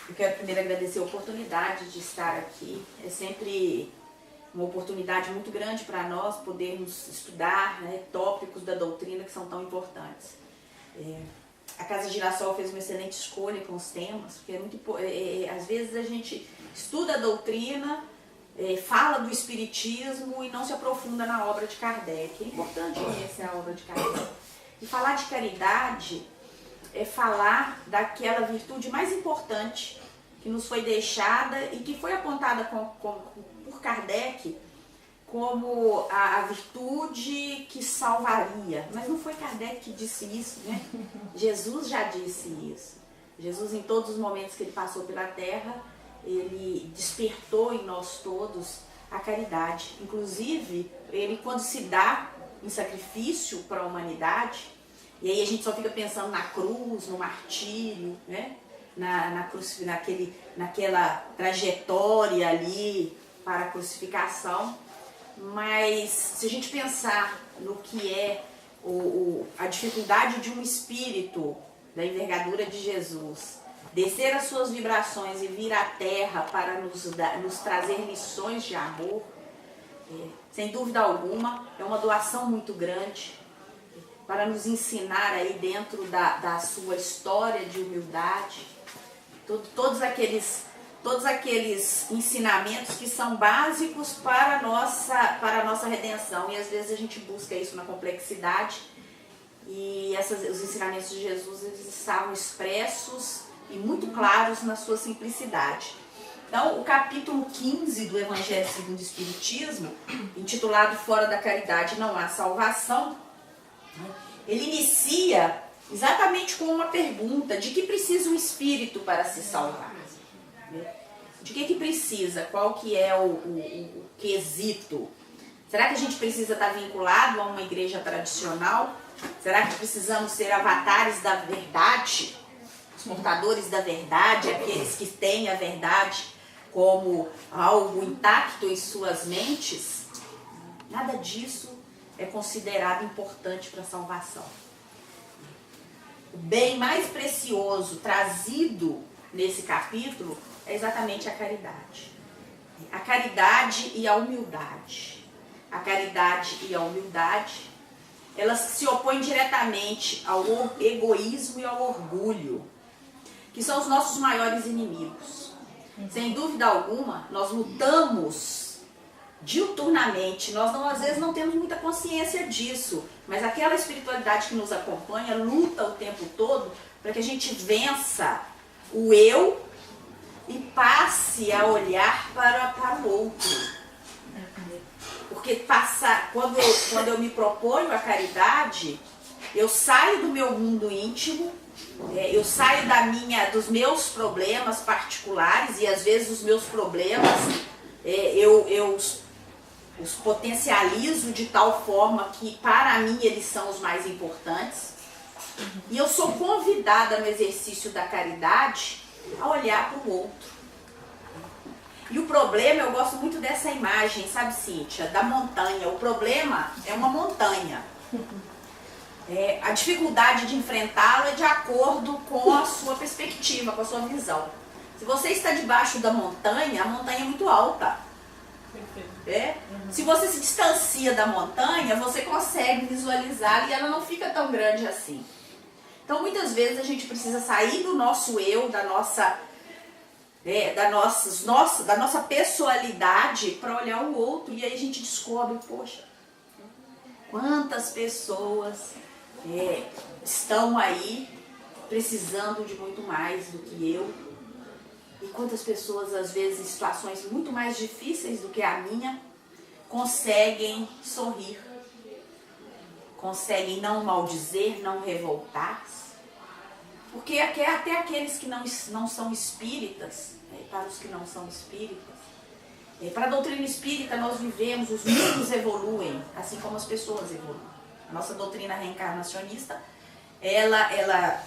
Eu quero primeiro agradecer a oportunidade de estar aqui. É sempre uma oportunidade muito grande para nós podermos estudar, né, tópicos da doutrina que são tão importantes. A Casa Girassol fez uma excelente escolha com os temas, porque às vezes a gente estuda a doutrina, fala do espiritismo e não se aprofunda na obra de Kardec. É importante conhecer a obra de Kardec. E falar de caridade é falar daquela virtude mais importante que nos foi deixada e que foi apontada por Kardec como a virtude que salvaria. Mas não foi Kardec que disse isso, né? Jesus já disse isso. Jesus, em todos os momentos que ele passou pela Terra, ele despertou em nós todos a caridade. Inclusive, ele quando se dá em sacrifício para a humanidade, e aí a gente só fica pensando na cruz, no martírio, né? Naquela trajetória ali para a crucificação. Mas se a gente pensar no que é a dificuldade de um espírito da envergadura de Jesus descer as suas vibrações e vir à Terra para nos trazer lições de amor, sem dúvida alguma, é uma doação muito grande para nos ensinar aí dentro da sua história de humildade, todos aqueles ensinamentos que são básicos para a nossa redenção. E às vezes a gente busca isso na complexidade, e os ensinamentos de Jesus, eles estavam expressos e muito claros na sua simplicidade. Então, o capítulo 15 do Evangelho segundo o Espiritismo, intitulado Fora da Caridade Não Há Salvação, ele inicia exatamente com uma pergunta: de que precisa um espírito para se salvar? De que precisa? Qual que é o quesito? Será que a gente precisa estar vinculado a uma igreja tradicional? Será que precisamos ser avatares da verdade? Os portadores da verdade, aqueles que têm a verdade como algo intacto em suas mentes? Nada disso é considerado importante para a salvação. O bem mais precioso trazido nesse capítulo é exatamente a caridade. A caridade e a humildade. A caridade e a humildade, elas se opõem diretamente ao egoísmo e ao orgulho, que são os nossos maiores inimigos. Sem dúvida alguma, nós lutamos diuturnamente, às vezes não temos muita consciência disso, mas aquela espiritualidade que nos acompanha luta o tempo todo para que a gente vença o eu e passe a olhar para o outro. Porque quando eu me proponho a caridade, eu saio do meu mundo íntimo, eu saio dos meus problemas particulares, e às vezes os meus problemas eu os potencializo de tal forma que para mim eles são os mais importantes. E eu sou convidada no exercício da caridade a olhar para o outro. E o problema, eu gosto muito dessa imagem, sabe, Cíntia, da montanha. O problema é uma montanha. A dificuldade de enfrentá-lo é de acordo com a sua perspectiva, com a sua visão. Se você está debaixo da montanha, a montanha é muito alta. Se você se distancia da montanha, você consegue visualizá-la e ela não fica tão grande assim. Então, muitas vezes a gente precisa sair do nosso eu, da nossa pessoalidade para olhar o outro, e aí a gente descobre, poxa, quantas pessoas estão aí precisando de muito mais do que eu, e quantas pessoas, às vezes, em situações muito mais difíceis do que a minha, conseguem sorrir, conseguem não maldizer, não revoltar-se. Porque até aqueles que não são espíritas, para os que não são espíritas, para a doutrina espírita nós vivemos, os mundos evoluem, assim como as pessoas evoluem. A nossa doutrina reencarnacionista, ela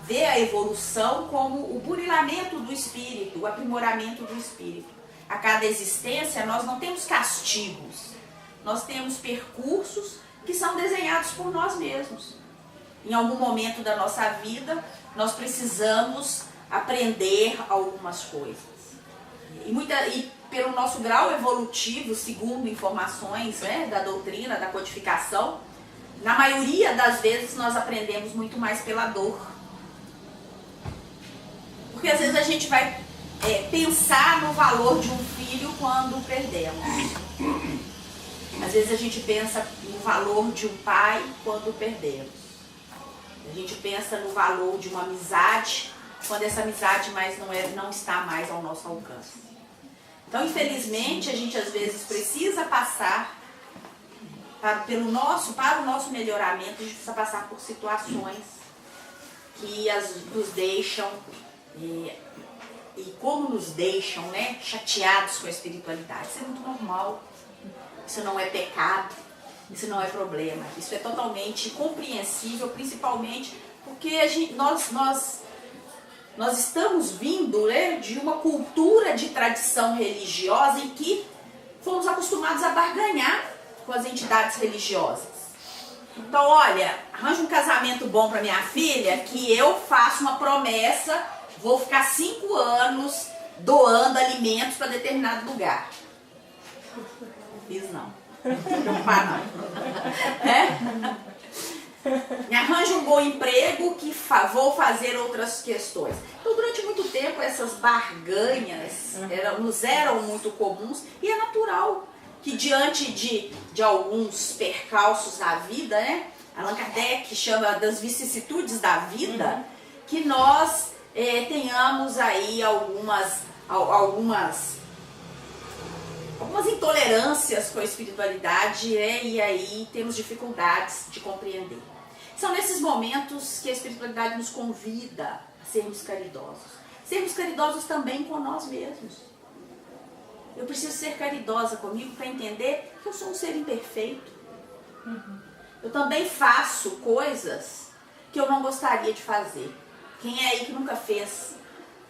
vê a evolução como o burilamento do espírito, o aprimoramento do espírito. A cada existência nós não temos castigos, nós temos percursos que são desenhados por nós mesmos. Em algum momento da nossa vida, nós precisamos aprender algumas coisas. E pelo nosso grau evolutivo, segundo informações, né, da doutrina, da codificação, na maioria das vezes nós aprendemos muito mais pela dor. Porque às vezes a gente vai pensar no valor de um filho quando o perdemos. Às vezes a gente pensa no valor de um pai quando o perdemos. A gente pensa no valor de uma amizade quando essa amizade não está mais ao nosso alcance. Então, infelizmente, a gente às vezes precisa passar para o nosso melhoramento, a gente precisa passar por situações que nos deixam, e como nos deixam, né, chateados com a espiritualidade. Isso é muito normal, isso não é pecado, isso não é problema, isso é totalmente compreensível, principalmente porque nós estamos vindo, né, de uma cultura de tradição religiosa em que fomos acostumados a barganhar com as entidades religiosas. Então, olha, arranja um casamento bom para minha filha que eu faço uma promessa, vou ficar 5 anos doando alimentos para determinado lugar. Fiz não. Não se preocupar não. Me arranja um bom emprego que vou fazer outras questões. Então, durante muito tempo, essas barganhas nos eram muito comuns e é natural que diante de alguns percalços na vida, né? Allan Kardec chama das vicissitudes da vida, que nós tenhamos aí algumas intolerâncias com a espiritualidade, e aí temos dificuldades de compreender. São nesses momentos que a espiritualidade nos convida a sermos caridosos. Sermos caridosos também com nós mesmos. Eu preciso ser caridosa comigo para entender que eu sou um ser imperfeito. Eu também faço coisas que eu não gostaria de fazer. Quem é aí que nunca fez?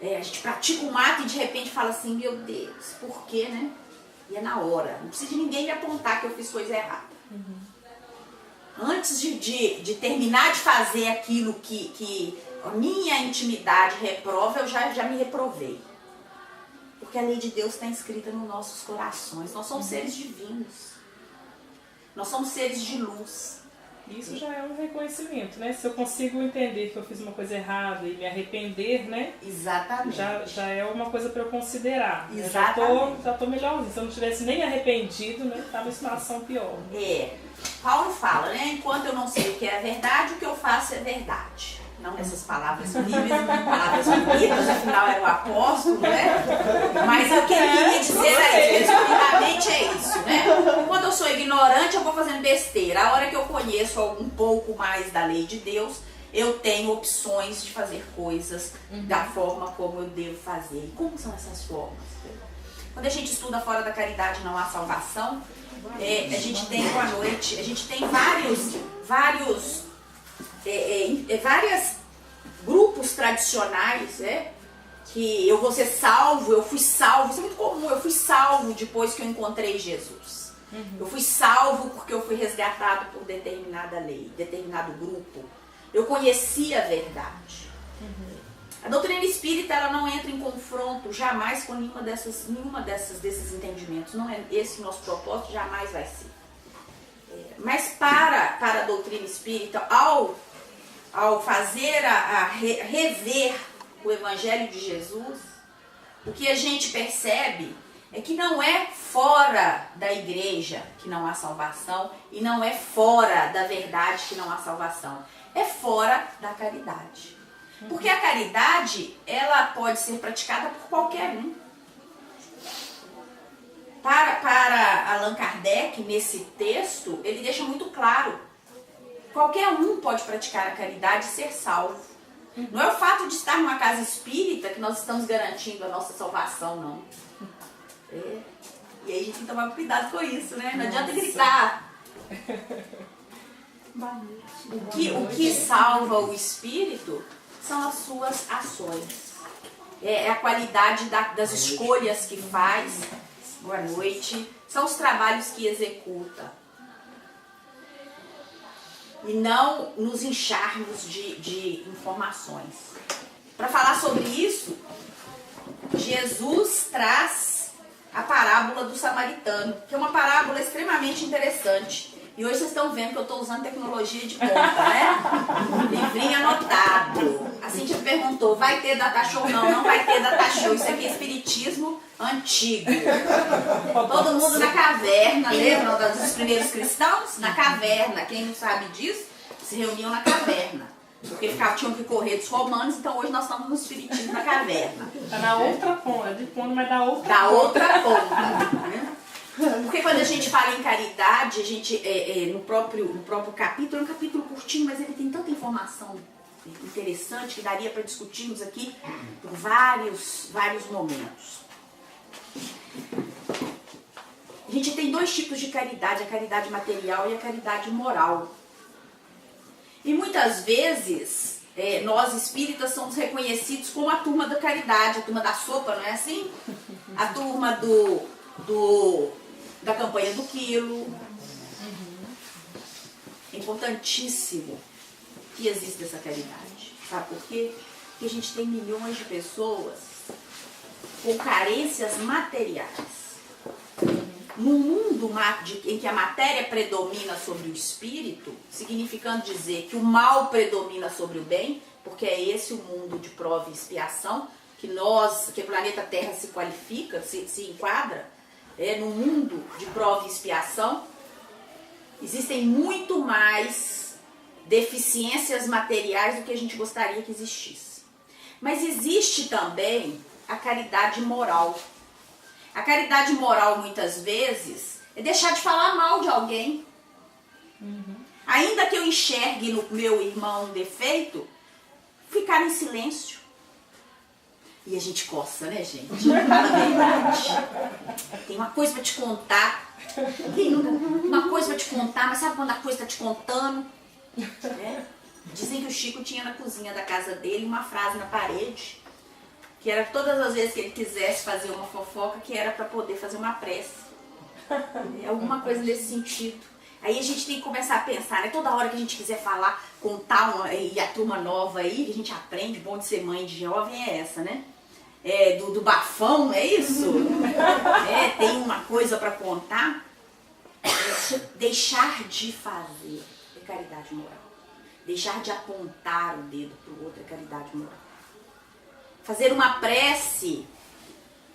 A gente pratica um ato e de repente fala assim, meu Deus, por quê, né? E é na hora. Não precisa de ninguém me apontar que eu fiz coisa errada. Antes de terminar de fazer aquilo que a minha intimidade reprova, eu já me reprovei. Porque a lei de Deus está inscrita nos nossos corações. Nós somos seres divinos. Nós somos seres de luz. Isso já é um reconhecimento, né? Se eu consigo entender que eu fiz uma coisa errada e me arrepender, né? Exatamente. Já é uma coisa para eu considerar. Exatamente. Já tô melhorzinho. Se eu não tivesse nem arrependido, né? Tava em situação pior. Paulo fala, né? Enquanto eu não sei o que é verdade, o que eu faço é verdade. Não nessas palavras horríveis, palavras bonitas, afinal era o apóstolo, né? Mas o que ele queria dizer é isso, resumidamente é isso, né? Quando eu sou ignorante, eu vou fazendo besteira. A hora que eu conheço um pouco mais da lei de Deus, eu tenho opções de fazer coisas da forma como eu devo fazer. E como são essas formas? Quando a gente estuda Fora da Caridade Não Há Salvação, a gente tem boa noite, a gente tem vários grupos tradicionais, né? Que eu vou ser salvo, eu fui salvo, isso é muito comum, eu fui salvo depois que eu encontrei Jesus. Eu fui salvo porque eu fui resgatado por determinada lei, determinado grupo. Eu conheci a verdade. A doutrina espírita, ela não entra em confronto jamais com nenhuma desses entendimentos. Não é esse o nosso propósito, jamais vai ser. Mas para a doutrina espírita, ao fazer rever o Evangelho de Jesus, o que a gente percebe é que não é fora da igreja que não há salvação e não é fora da verdade que não há salvação. É fora da caridade. Porque a caridade, ela pode ser praticada por qualquer um. Para Allan Kardec, nesse texto, ele deixa muito claro. Qualquer um pode praticar a caridade e ser salvo. Não é o fato de estar numa casa espírita que nós estamos garantindo a nossa salvação, não. E aí a gente tem que tomar cuidado com isso, né? Não adianta gritar. O que salva o espírito são as suas ações. É a qualidade das escolhas que faz. Boa noite. São os trabalhos que executa. E não nos incharmos de informações. Para falar sobre isso, Jesus traz a parábola do samaritano, que é uma parábola extremamente interessante. E hoje vocês estão vendo que eu estou usando tecnologia de ponta, né? Livrinho anotado. A Cíntia perguntou, vai ter data show? Não, não vai ter data show. Isso aqui é espiritismo antigo. Todo mundo na caverna, lembram dos primeiros cristãos? Na caverna. Quem não sabe disso, se reuniam na caverna. Porque tinham que correr dos romanos, então hoje nós estamos no espiritismo na caverna. Está na outra ponta, de ponta, mas da outra da ponta. outra ponta. Porque quando a gente fala em caridade, a gente, no próprio capítulo, é um capítulo curtinho, mas ele tem tanta informação interessante que daria para discutirmos aqui por vários momentos. A gente tem dois tipos de caridade, a caridade material e a caridade moral. E muitas vezes, nós espíritas somos reconhecidos como a turma da caridade, a turma da sopa, não é assim? A turma da campanha do quilo. É importantíssimo que exista essa caridade. Sabe por quê? Porque a gente tem milhões de pessoas com carências materiais. No mundo em que a matéria predomina sobre o espírito, significando dizer que o mal predomina sobre o bem, porque é esse o mundo de prova e expiação, que o planeta Terra se qualifica, se enquadra, no mundo de prova e expiação, existem muito mais deficiências materiais do que a gente gostaria que existisse. Mas existe também a caridade moral. A caridade moral, muitas vezes, é deixar de falar mal de alguém. Ainda que eu enxergue no meu irmão um defeito, ficar em silêncio. E a gente coça, né, gente? Fala a verdade. Tem uma coisa pra te contar. Tem uma coisa pra te contar, mas sabe quando a coisa tá te contando? Dizem que o Chico tinha na cozinha da casa dele uma frase na parede, que era todas as vezes que ele quisesse fazer uma fofoca, que era para poder fazer uma prece. Alguma coisa nesse sentido. Aí a gente tem que começar a pensar, né? Toda hora que a gente quiser falar, contar, e a turma nova aí, que a gente aprende, bom de ser mãe de jovem é essa, né? Do bafão, é isso? Tem uma coisa para contar. Deixar de fazer é caridade moral. Deixar de apontar o dedo para o outro é caridade moral. Fazer uma prece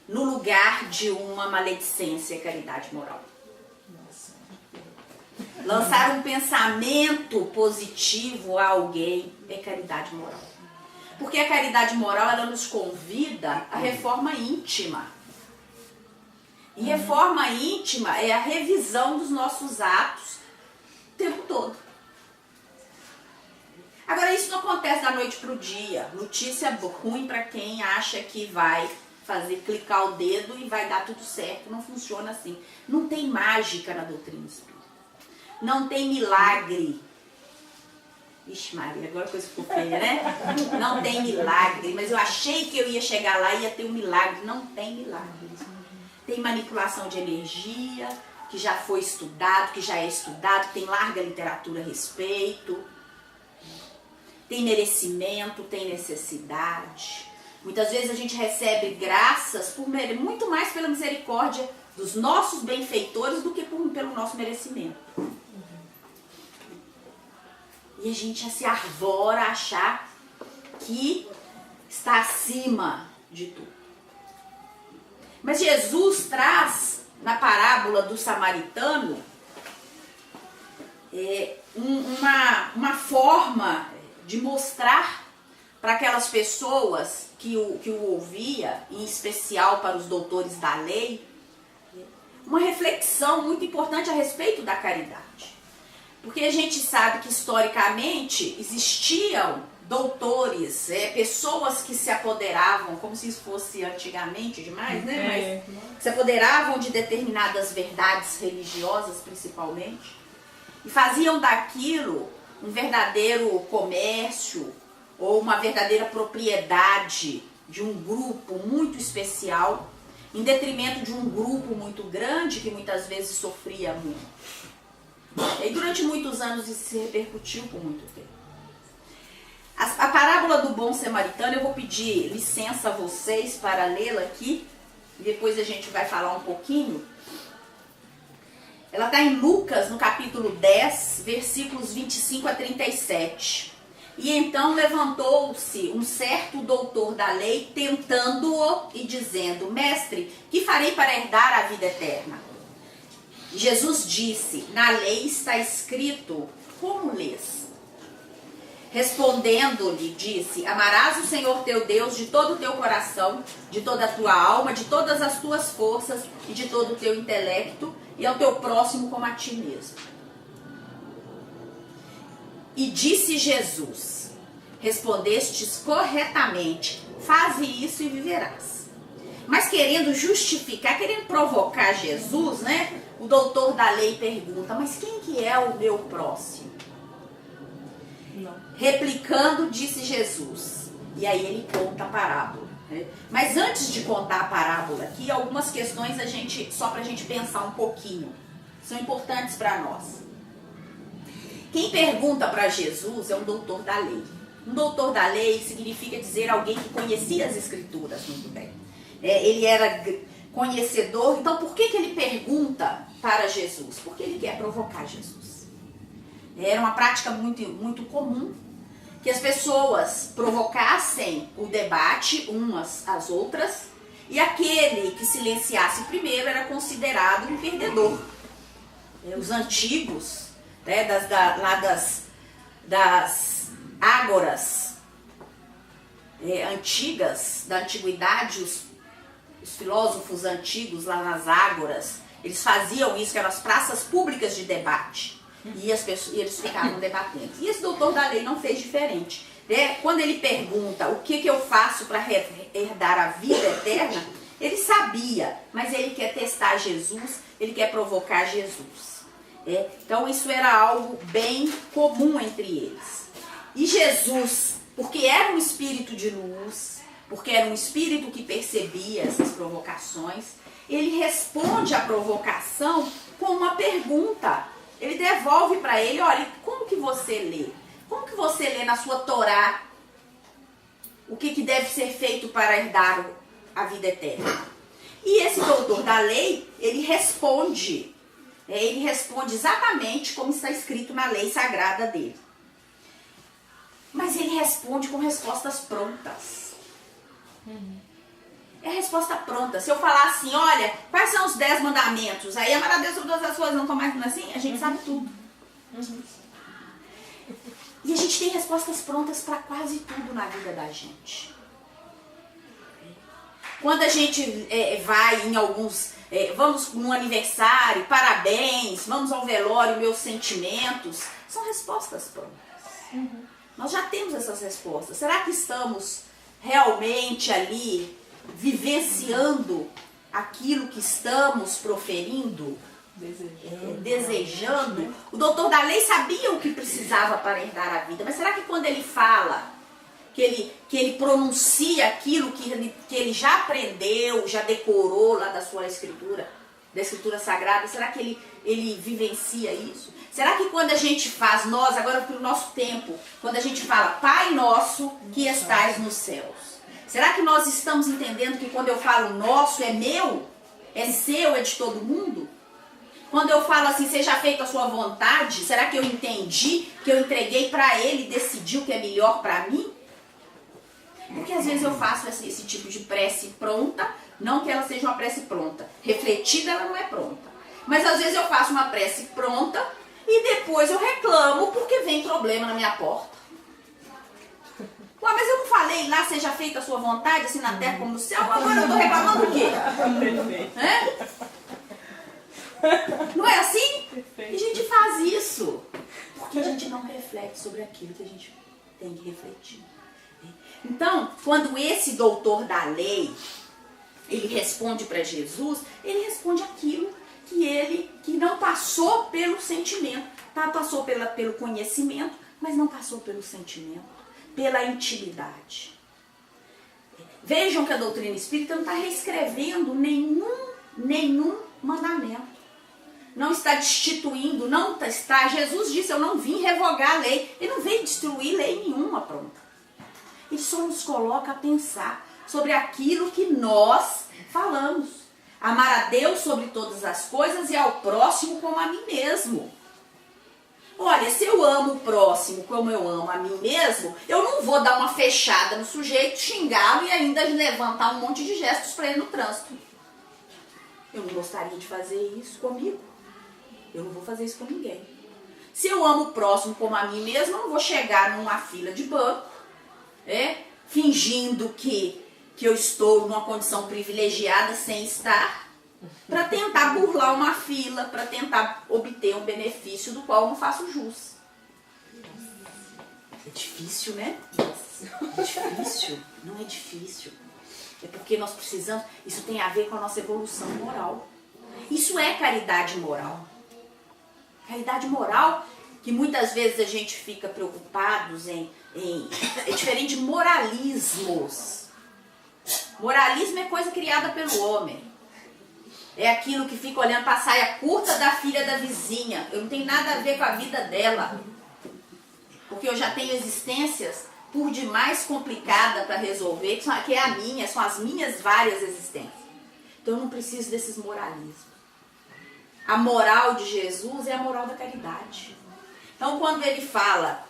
no lugar de uma maledicência é caridade moral. Lançar um pensamento positivo a alguém é caridade moral. Porque a caridade moral, ela nos convida à reforma íntima. E reforma íntima é a revisão dos nossos atos o tempo todo. Agora, isso não acontece da noite para o dia. Notícia ruim para quem acha que vai clicar o dedo e vai dar tudo certo. Não funciona assim. Não tem mágica na doutrina espírita. Não tem milagre. Ixi, Maria, agora a coisa ficou feia, né? Não tem milagre. Mas eu achei que eu ia chegar lá e ia ter um milagre. Não tem milagre. Tem manipulação de energia, que já foi estudado, que já é estudado, tem larga literatura a respeito. Tem merecimento, tem necessidade. Muitas vezes a gente recebe graças muito mais pela misericórdia dos nossos benfeitores do que pelo nosso merecimento. E a gente se arvora a achar que está acima de tudo. Mas Jesus traz, na parábola do samaritano, uma forma de mostrar para aquelas pessoas que o ouvia, em especial para os doutores da lei, uma reflexão muito importante a respeito da caridade. Porque a gente sabe que historicamente existiam doutores, pessoas que se apoderavam, como se isso fosse antigamente demais, né? Mas se apoderavam de determinadas verdades religiosas, principalmente, e faziam daquilo um verdadeiro comércio ou uma verdadeira propriedade de um grupo muito especial, em detrimento de um grupo muito grande que muitas vezes sofria muito. E durante muitos anos isso se repercutiu por muito tempo. A parábola do bom samaritano, eu vou pedir licença a vocês para lê-la aqui. Depois a gente vai falar um pouquinho. Ela está em Lucas, no capítulo 10, versículos 25 a 37. E então levantou-se um certo doutor da lei, tentando-o e dizendo: Mestre, que farei para herdar a vida eterna? Jesus disse: Na lei está escrito, como lês? Respondendo-lhe, disse: Amarás o Senhor teu Deus de todo o teu coração, de toda a tua alma, de todas as tuas forças e de todo o teu intelecto, e ao teu próximo como a ti mesmo. E disse Jesus: Respondestes corretamente, faze isso e viverás. Mas querendo justificar, querendo provocar Jesus, né? O doutor da lei pergunta: Mas quem que é o meu próximo? Não. Replicando, disse Jesus. E aí ele conta a parábola, né? Mas antes de contar a parábola aqui, algumas questões só pra gente pensar um pouquinho. São importantes para nós. Quem pergunta para Jesus é um doutor da lei. Um doutor da lei significa dizer alguém que conhecia as escrituras muito bem. Ele era conhecedor. Então por que ele pergunta para Jesus? Porque ele quer provocar Jesus. Era uma prática muito, muito comum que as pessoas provocassem o debate umas às outras, e aquele que silenciasse primeiro era considerado um perdedor. Os antigos, né, das ágoras antigas, da antiguidade, os filósofos antigos lá nas ágoras, eles faziam isso, que eram as praças públicas de debate. E eles ficavam debatendo. E esse doutor da lei não fez diferente. Quando ele pergunta o que eu faço para herdar a vida eterna, ele sabia, mas ele quer testar Jesus, ele quer provocar Jesus. Então isso era algo bem comum entre eles. E Jesus, porque era um espírito de luz, porque era um espírito que percebia essas provocações, ele responde à provocação com uma pergunta. Ele devolve para ele: olha, como que você lê? Como que você lê na sua Torá o que deve ser feito para herdar a vida eterna? E esse doutor da lei, ele responde exatamente como está escrito na lei sagrada dele. Mas ele responde com respostas prontas. É a resposta pronta. Se eu falar assim: olha, quais são os 10 mandamentos? Aí amar a Deus sobre todas as coisas, não tomar assim, a gente sabe tudo. E a gente tem respostas prontas para quase tudo na vida da gente. Quando a gente vai em alguns... vamos num aniversário, parabéns, vamos ao velório, meus sentimentos, são respostas prontas. Nós já temos essas respostas. Será que estamos realmente ali vivenciando aquilo que estamos proferindo? Desejando. O doutor da lei sabia o que precisava para herdar a vida, mas será que quando ele fala, que ele pronuncia aquilo que ele já aprendeu, já decorou lá da sua escritura, da escritura sagrada, será que ele vivencia isso? Será que quando a gente faz, nós, agora para o nosso tempo, quando a gente fala Pai Nosso que estais nos céus, será que nós estamos entendendo que quando eu falo nosso é meu, é seu, é de todo mundo? Quando eu falo assim, seja feita a sua vontade, será que eu entendi, que eu entreguei para ele e decidi o que é melhor para mim? Porque às vezes eu faço esse tipo de prece pronta, não que ela seja uma prece pronta, refletida ela não é pronta. Mas às vezes eu faço uma prece pronta e depois eu reclamo porque vem problema na minha porta. Ué, mas eu não falei lá, seja feita a sua vontade, assim na terra como no céu, agora eu tô reclamando o quê? Não é assim? E a gente faz isso porque a gente não reflete sobre aquilo que a gente tem que refletir. Então, quando esse doutor da lei, ele responde para Jesus, ele responde aquilo que não passou pelo sentimento, passou pelo conhecimento, mas não passou pelo sentimento, pela intimidade. Vejam que a doutrina espírita não está reescrevendo nenhum mandamento. Não está destituindo, não está. Jesus disse: eu não vim revogar a lei. Ele não veio destruir lei nenhuma pronta. Ele só nos coloca a pensar sobre aquilo que nós falamos. Amar a Deus sobre todas as coisas e ao próximo como a mim mesmo. Olha, se eu amo o próximo como eu amo a mim mesmo, eu não vou dar uma fechada no sujeito, xingá-lo e ainda levantar um monte de gestos para ele no trânsito. Eu não gostaria de fazer isso comigo. Eu não vou fazer isso com ninguém. Se eu amo o próximo como a mim mesmo, eu não vou chegar numa fila de banco, fingindo que eu estou numa condição privilegiada sem estar, para tentar burlar uma fila, para tentar obter um benefício do qual eu não faço jus. É difícil, né? É difícil. Não é difícil. É porque nós precisamos... Isso tem a ver com a nossa evolução moral. Isso é caridade moral. Caridade moral que muitas vezes a gente fica preocupados em... É diferente de moralismos. Moralismo é coisa criada pelo homem. É aquilo que fica olhando para a saia curta da filha da vizinha. Eu não tenho nada a ver com a vida dela. Porque eu já tenho existências por demais complicadas para resolver, que é a minha, são as minhas várias existências. Então eu não preciso desses moralismos. A moral de Jesus é a moral da caridade. Então quando ele fala,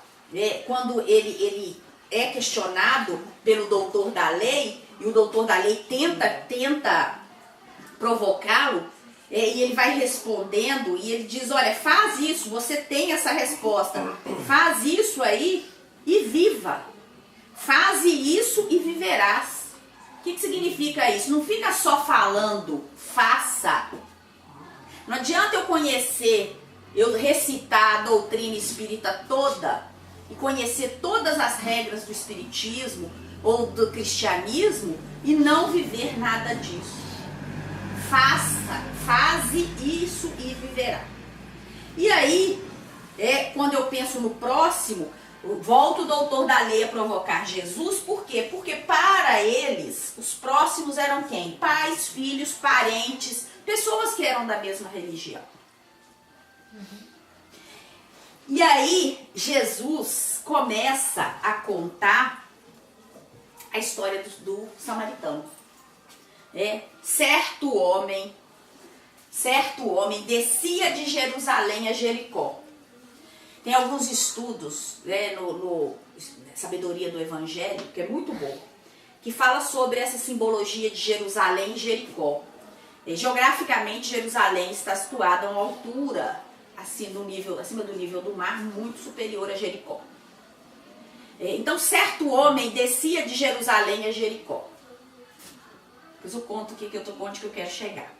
quando ele é questionado pelo doutor da lei, e o doutor da lei tenta provocá-lo, e ele vai respondendo, e ele diz, olha, faz isso, você tem essa resposta, faz isso aí e viva. Faze isso e viverás. O que significa isso? Não fica só falando, faça. Não adianta eu conhecer, eu recitar a doutrina espírita toda, e conhecer todas as regras do espiritismo ou do cristianismo, e não viver nada disso. Faze isso e viverá. E aí, quando eu penso no próximo, volta o doutor da lei a provocar Jesus, por quê? Porque para eles, os próximos eram quem? Pais, filhos, parentes, pessoas que eram da mesma religião. E aí, Jesus começa a contar a história do samaritano. Certo homem descia de Jerusalém a Jericó. Tem alguns estudos, no Sabedoria do Evangelho, que é muito bom, que fala sobre essa simbologia de Jerusalém e Jericó. Geograficamente, Jerusalém está situada a uma altura acima do nível do mar, muito superior a Jericó. Então, certo homem descia de Jerusalém a Jericó. Depois eu conto onde que eu quero chegar.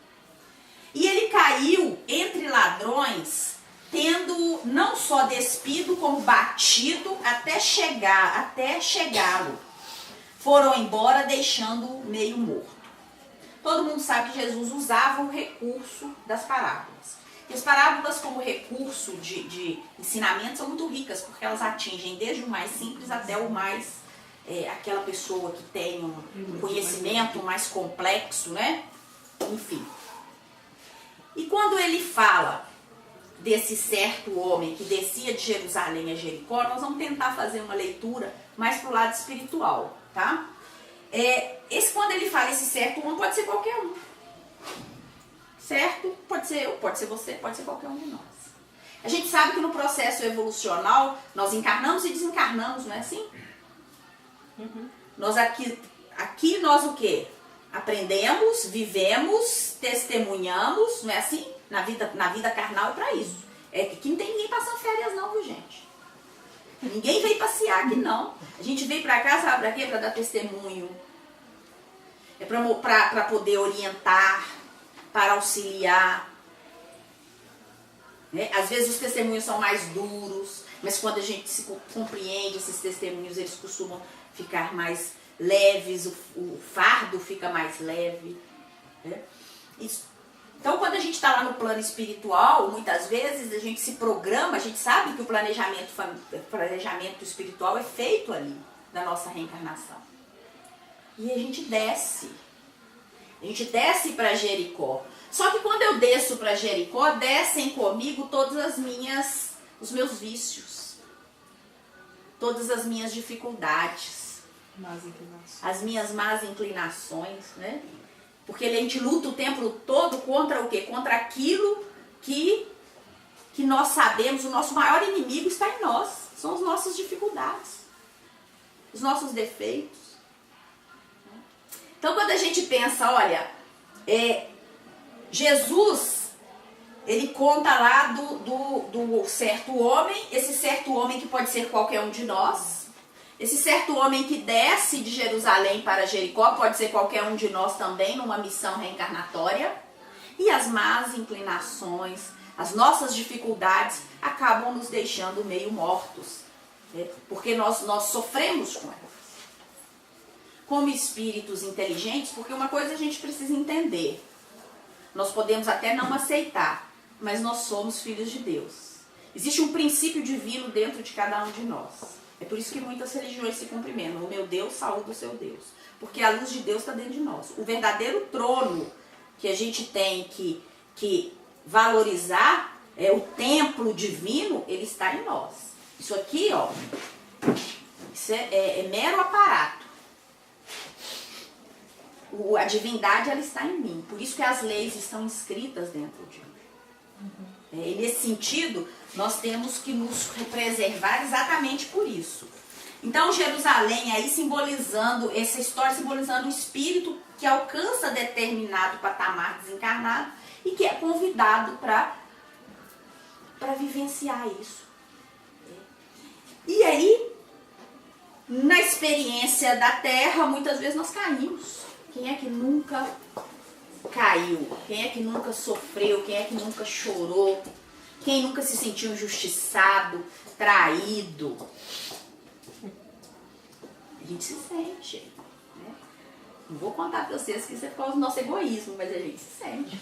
E ele caiu entre ladrões, tendo não só despido, como batido até chegá-lo. Foram embora, deixando-o meio morto. Todo mundo sabe que Jesus usava o recurso das parábolas. E as parábolas, como recurso de ensinamento, são muito ricas, porque elas atingem desde o mais simples até o mais... aquela pessoa que tem um conhecimento mais complexo, né? Enfim. E quando ele fala desse certo homem que descia de Jerusalém a Jericó, nós vamos tentar fazer uma leitura mais pro lado espiritual, tá? Quando ele fala esse certo homem, pode ser qualquer um. Certo? Pode ser eu, pode ser você, pode ser qualquer um de nós. A gente sabe que no processo evolucional, nós encarnamos e desencarnamos, não é assim? Nós aqui nós o quê? Aprendemos, vivemos, testemunhamos, não é assim? Na vida carnal é pra isso. Que não tem ninguém passando férias não, viu, gente? Ninguém veio passear aqui não. A gente veio pra cá, sabe pra quê? Pra dar testemunho. É pra poder orientar, para auxiliar. Às vezes os testemunhos são mais duros, mas quando a gente se compreende esses testemunhos, eles costumam ficar mais leves, o fardo fica mais leve. Então, quando a gente está lá no plano espiritual, muitas vezes a gente se programa, a gente sabe que o planejamento espiritual é feito ali, da nossa reencarnação. E a gente desce. A gente desce para Jericó. Só que quando eu desço para Jericó, descem comigo todos os meus vícios, todas as minhas dificuldades. Más inclinações. As minhas más inclinações, né? Porque a gente luta o tempo todo contra o quê? Contra aquilo que nós sabemos, o nosso maior inimigo está em nós. São as nossas dificuldades, os nossos defeitos. Então, quando a gente pensa, olha, Jesus, ele conta lá do certo homem, esse certo homem que pode ser qualquer um de nós, esse certo homem que desce de Jerusalém para Jericó, pode ser qualquer um de nós também, numa missão reencarnatória, e as más inclinações, as nossas dificuldades acabam nos deixando meio mortos, né? Porque nós sofremos com elas. Como espíritos inteligentes, porque uma coisa a gente precisa entender. Nós podemos até não aceitar, mas nós somos filhos de Deus. Existe um princípio divino dentro de cada um de nós. É por isso que muitas religiões se cumprimentam. O meu Deus saúda o seu Deus. Porque a luz de Deus está dentro de nós. O verdadeiro trono que a gente tem que valorizar, o templo divino, ele está em nós. Isso aqui, ó, isso é mero aparato. A divindade, ela está em mim. Por isso que as leis estão escritas dentro de mim. E nesse sentido, nós temos que nos preservar exatamente por isso. Então, Jerusalém aí simbolizando, essa história simbolizando o espírito que alcança determinado patamar desencarnado e que é convidado para vivenciar isso. E aí, na experiência da Terra, muitas vezes nós caímos. Quem é que nunca caiu? Quem é que nunca sofreu? Quem é que nunca chorou? Quem nunca se sentiu injustiçado, traído? A gente se sente, né? Não vou contar para vocês que isso é por causa do nosso egoísmo, mas a gente se sente.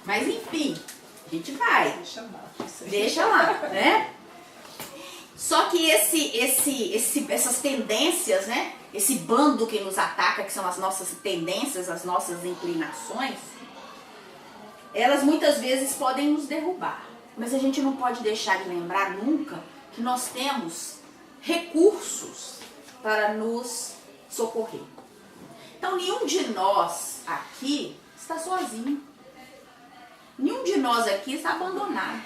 Mas enfim, a gente vai. Deixa lá, né? Só que essas tendências, né? Esse bando que nos ataca, que são as nossas tendências, as nossas inclinações, elas muitas vezes podem nos derrubar. Mas a gente não pode deixar de lembrar nunca que nós temos recursos para nos socorrer. Então, nenhum de nós aqui está sozinho. Nenhum de nós aqui está abandonado.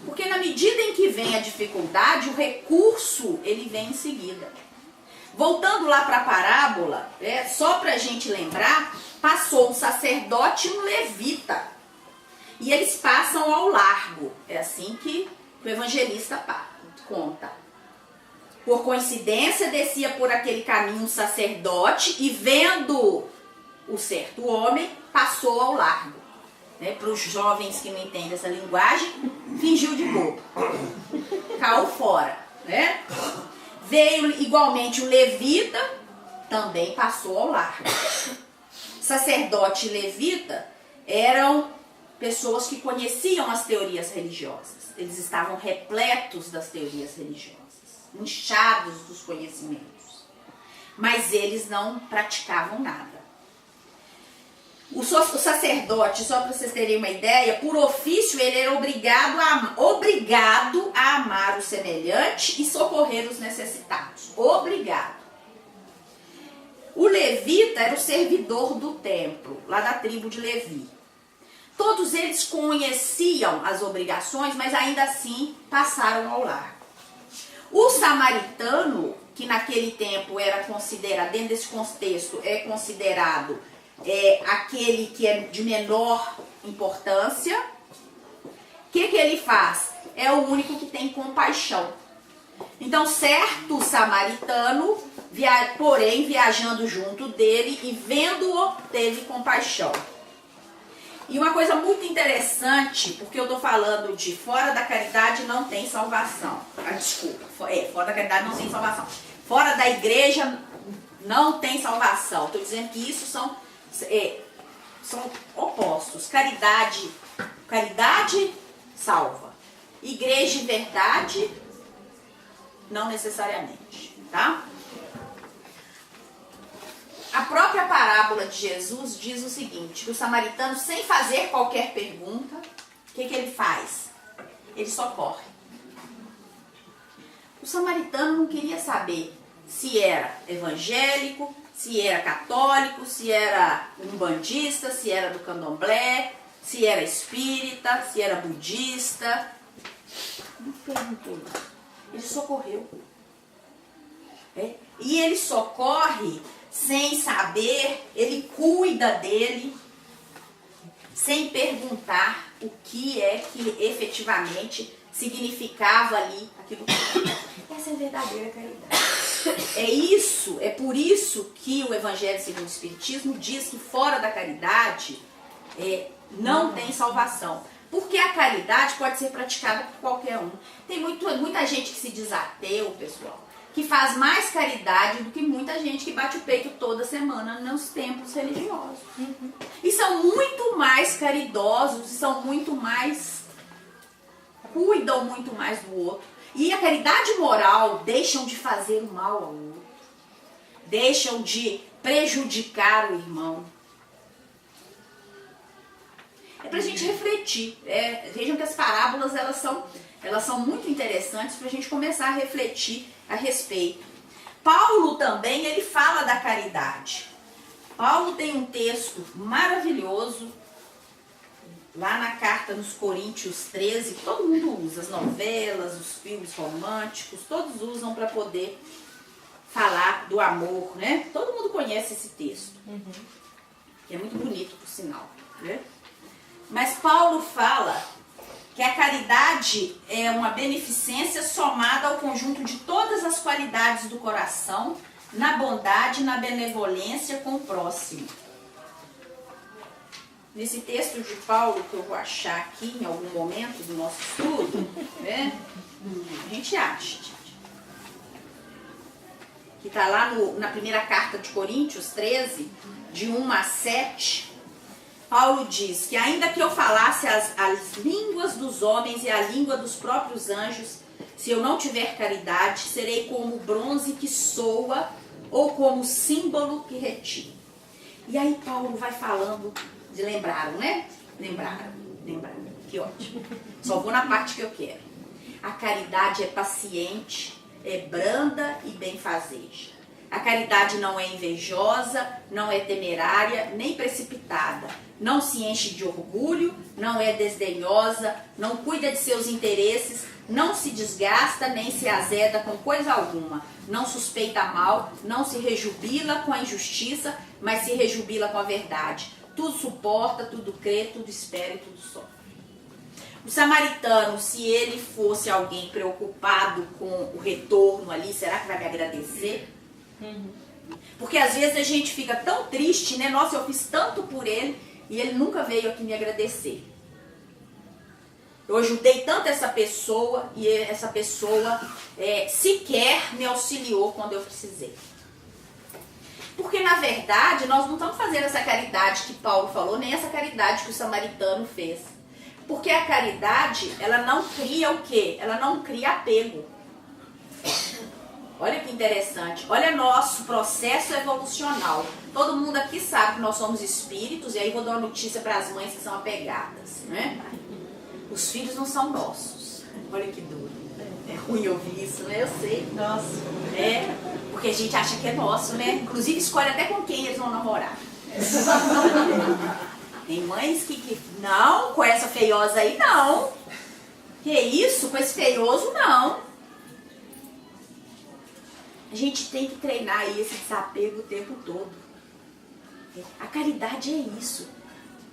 Porque na medida em que vem a dificuldade, o recurso, ele vem em seguida. Voltando lá para a parábola, só para a gente lembrar, passou um sacerdote e um levita. E eles passam ao largo. É assim que o evangelista conta. Por coincidência, descia por aquele caminho um sacerdote e, vendo o certo homem, passou ao largo. Para os jovens que não entendem essa linguagem, fingiu de bobo. Caiu fora. Né? Veio igualmente o levita, também passou ao largo. Sacerdote e levita eram pessoas que conheciam as teorias religiosas. Eles estavam repletos das teorias religiosas, inchados dos conhecimentos. Mas eles não praticavam nada. O sacerdote, só para vocês terem uma ideia, por ofício ele era obrigado a amar o semelhante e socorrer os necessitados. Obrigado. O levita era o servidor do templo, lá da tribo de Levi. Todos eles conheciam as obrigações, mas ainda assim passaram ao largo. O samaritano, que naquele tempo era considerado, dentro desse contexto, é considerado aquele que é de menor importância, o que ele faz? É o único que tem compaixão. Então, certo samaritano, porém, viajando junto dele e vendo-o, teve compaixão. E uma coisa muito interessante, porque eu estou falando de fora da caridade não tem salvação. Fora da caridade não tem salvação. Fora da igreja não tem salvação. Estou dizendo que isso são opostos. Caridade salva. Igreja e verdade, não necessariamente, tá? A própria parábola de Jesus diz o seguinte, que o samaritano, sem fazer qualquer pergunta, o que ele faz? Ele socorre. O samaritano não queria saber se era evangélico, se era católico, se era umbandista, se era do candomblé, se era espírita, se era budista. Não perguntou isso. Ele socorreu. E ele socorre sem saber, ele cuida dele, sem perguntar o que é que efetivamente significava ali aquilo. Essa é a verdadeira caridade. É por isso que o Evangelho segundo o Espiritismo diz que fora da caridade não tem salvação. Porque a caridade pode ser praticada por qualquer um. Tem muita gente que se diz ateu, pessoal, que faz mais caridade do que muita gente que bate o peito toda semana nos templos religiosos. E são muito mais caridosos, são muito mais... cuidam muito mais do outro. E a caridade moral deixam de fazer o mal ao outro. Deixam de prejudicar o irmão. É pra gente refletir. Vejam que as parábolas elas são muito interessantes pra gente começar a refletir a respeito. Paulo também, ele fala da caridade. Paulo tem um texto maravilhoso lá na carta nos Coríntios 13, que todo mundo usa, as novelas, os filmes românticos, todos usam para poder falar do amor, né? Todo mundo conhece esse texto, que é muito bonito, por sinal, né? Mas Paulo fala que a caridade é uma beneficência somada ao conjunto de todas as qualidades do coração, na bondade, na benevolência com o próximo. Nesse texto de Paulo, que eu vou achar aqui em algum momento do nosso estudo, né? A gente acha, que está lá na primeira carta de Coríntios 13, de 1 a 7, Paulo diz que ainda que eu falasse as línguas dos homens e a língua dos próprios anjos, se eu não tiver caridade, serei como bronze que soa ou como símbolo que retira. E aí Paulo vai falando, lembraram, né? Lembraram, que ótimo. Só vou na parte que eu quero. A caridade é paciente, é branda e benfazeja. A caridade não é invejosa, não é temerária, nem precipitada. Não se enche de orgulho, não é desdenhosa, não cuida de seus interesses, não se desgasta nem se azeda com coisa alguma. Não suspeita mal, não se rejubila com a injustiça, mas se rejubila com a verdade. Tudo suporta, tudo crê, tudo espera e tudo sofre. O samaritano, se ele fosse alguém preocupado com o retorno ali, será que vai me agradecer? Porque às vezes a gente fica tão triste, né? Nossa, eu fiz tanto por ele e ele nunca veio aqui me agradecer. Eu ajudei tanto essa pessoa e essa pessoa sequer me auxiliou quando eu precisei. Porque na verdade nós não estamos fazendo essa caridade que Paulo falou, nem essa caridade que o samaritano fez. Porque a caridade, ela não cria o quê? Ela não cria apego. Olha que interessante. Olha nosso processo evolucional. Todo mundo aqui sabe que nós somos espíritos, e aí vou dar uma notícia para as mães que são apegadas, né? Os filhos não são nossos. Olha que duro. É ruim ouvir isso, né? Eu sei. Nossa. Porque a gente acha que é nosso, né? Inclusive escolhe até com quem eles vão namorar. Tem mães que não, com essa feiosa aí, não. Que isso? Com esse feioso, não. A gente tem que treinar aí esse desapego o tempo todo. A caridade é isso.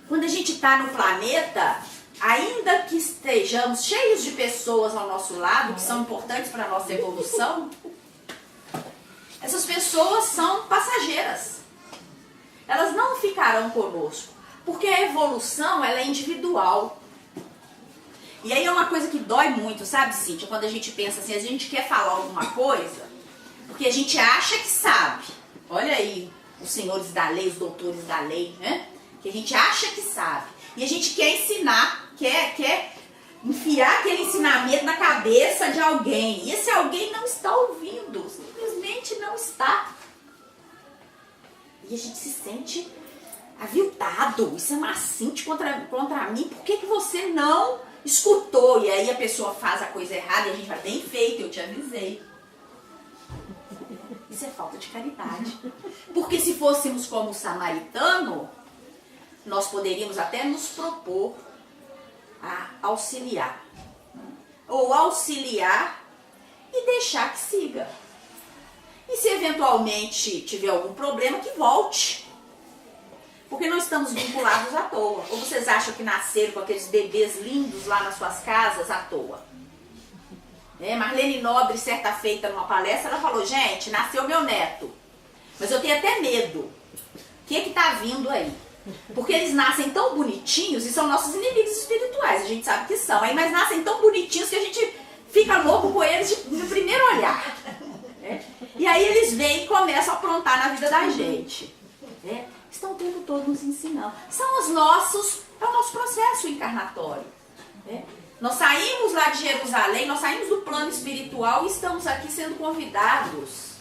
Quando a gente está no planeta, ainda que estejamos cheios de pessoas ao nosso lado, que são importantes para a nossa evolução, essas pessoas são passageiras. Elas não ficarão conosco. Porque a evolução, ela é individual. E aí é uma coisa que dói muito, sabe, Cíntia? Quando a gente pensa assim, a gente quer falar alguma coisa, porque a gente acha que sabe. Olha aí, os senhores da lei, os doutores da lei, né? Que a gente acha que sabe. E a gente quer ensinar, quer enfiar aquele ensinamento na cabeça de alguém. E esse alguém não está ouvindo, simplesmente não está. E a gente se sente aviltado, isso é um assinte contra mim, por que você não escutou? E aí a pessoa faz a coisa errada e a gente vai, bem feito, eu te avisei. Isso é falta de caridade. Porque se fôssemos como o samaritano, nós poderíamos até nos propor a auxiliar. Ou auxiliar e deixar que siga. E se eventualmente tiver algum problema, que volte. Porque não estamos vinculados à toa. Ou vocês acham que nasceram com aqueles bebês lindos lá nas suas casas à toa? Marlene Nobre, certa feita numa palestra, ela falou, gente, nasceu meu neto, mas eu tenho até medo. O que está vindo aí? Porque eles nascem tão bonitinhos e são nossos inimigos espirituais, a gente sabe que são, mas nascem tão bonitinhos que a gente fica louco com eles no primeiro olhar. E aí eles vêm e começam a aprontar na vida da gente. Estão o tempo todo nos ensinando. São os nossos, é o nosso processo encarnatório. Nós saímos lá de Jerusalém, nós saímos do plano espiritual e estamos aqui sendo convidados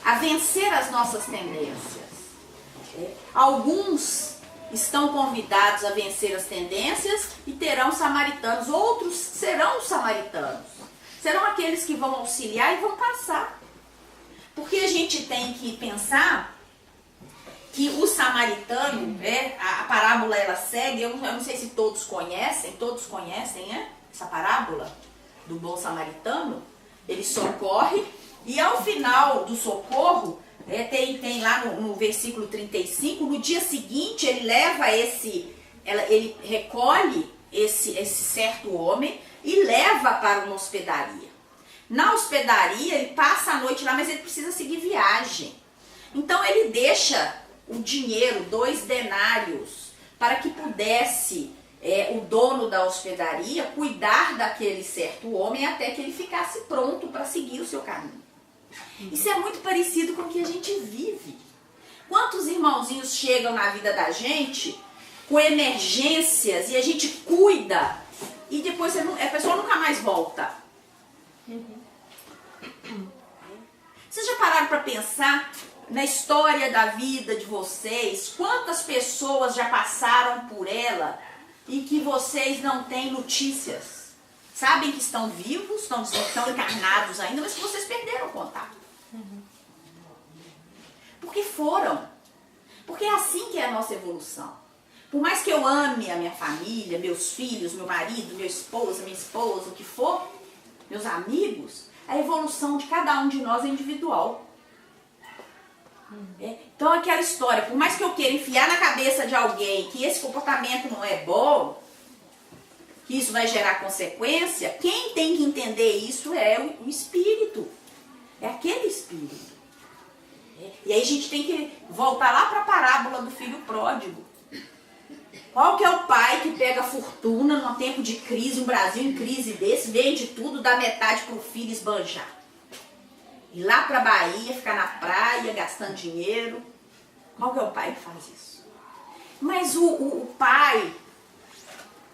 a vencer as nossas tendências. Alguns estão convidados a vencer as tendências e terão samaritanos, outros serão samaritanos. Serão aqueles que vão auxiliar e vão passar. Porque a gente tem que pensar que o samaritano, a parábola ela segue, eu não sei se todos conhecem essa parábola do bom samaritano. Ele socorre e ao final do socorro, tem lá no versículo 35, no dia seguinte ele leva ele recolhe esse certo homem e leva para uma hospedaria. Na hospedaria ele passa a noite lá, mas ele precisa seguir viagem. Então ele deixa o dinheiro, 2 denários, para que pudesse o dono da hospedaria cuidar daquele certo homem até que ele ficasse pronto para seguir o seu caminho. Isso é muito parecido com o que a gente vive. Quantos irmãozinhos chegam na vida da gente com emergências e a gente cuida e depois a pessoa nunca mais volta? Vocês já pararam para pensar na história da vida de vocês, quantas pessoas já passaram por ela e que vocês não têm notícias? Sabem que estão vivos, estão encarnados ainda, mas que vocês perderam o contato. Porque foram. Porque é assim que é a nossa evolução. Por mais que eu ame a minha família, meus filhos, meu marido, minha esposa, o que for, meus amigos, a evolução de cada um de nós é individual. Então aquela história, por mais que eu queira enfiar na cabeça de alguém que esse comportamento não é bom, que isso vai gerar consequência, quem tem que entender isso é o espírito. É aquele espírito. E aí a gente tem que voltar lá para a parábola do filho pródigo. Qual que é o pai que pega fortuna num tempo de crise, um Brasil em crise desse, vende tudo, dá metade para o filho esbanjar? Ir lá para a Bahia, ficar na praia, gastando dinheiro. Qual que é o pai que faz isso? Mas o pai,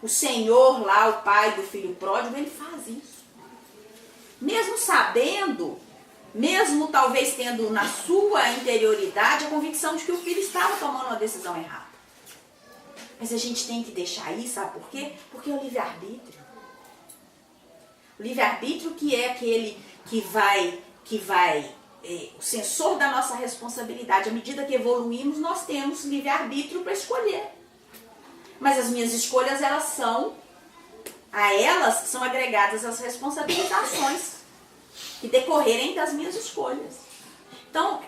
o Senhor lá, o pai do filho pródigo, ele faz isso. Mesmo sabendo, mesmo talvez tendo na sua interioridade a convicção de que o filho estava tomando uma decisão errada. Mas a gente tem que deixar isso, sabe por quê? Porque é o livre-arbítrio. O livre-arbítrio que é aquele que vai o sensor da nossa responsabilidade. À medida que evoluímos, nós temos livre-arbítrio para escolher. Mas as minhas escolhas, são agregadas as responsabilizações que decorrerem das minhas escolhas. Então,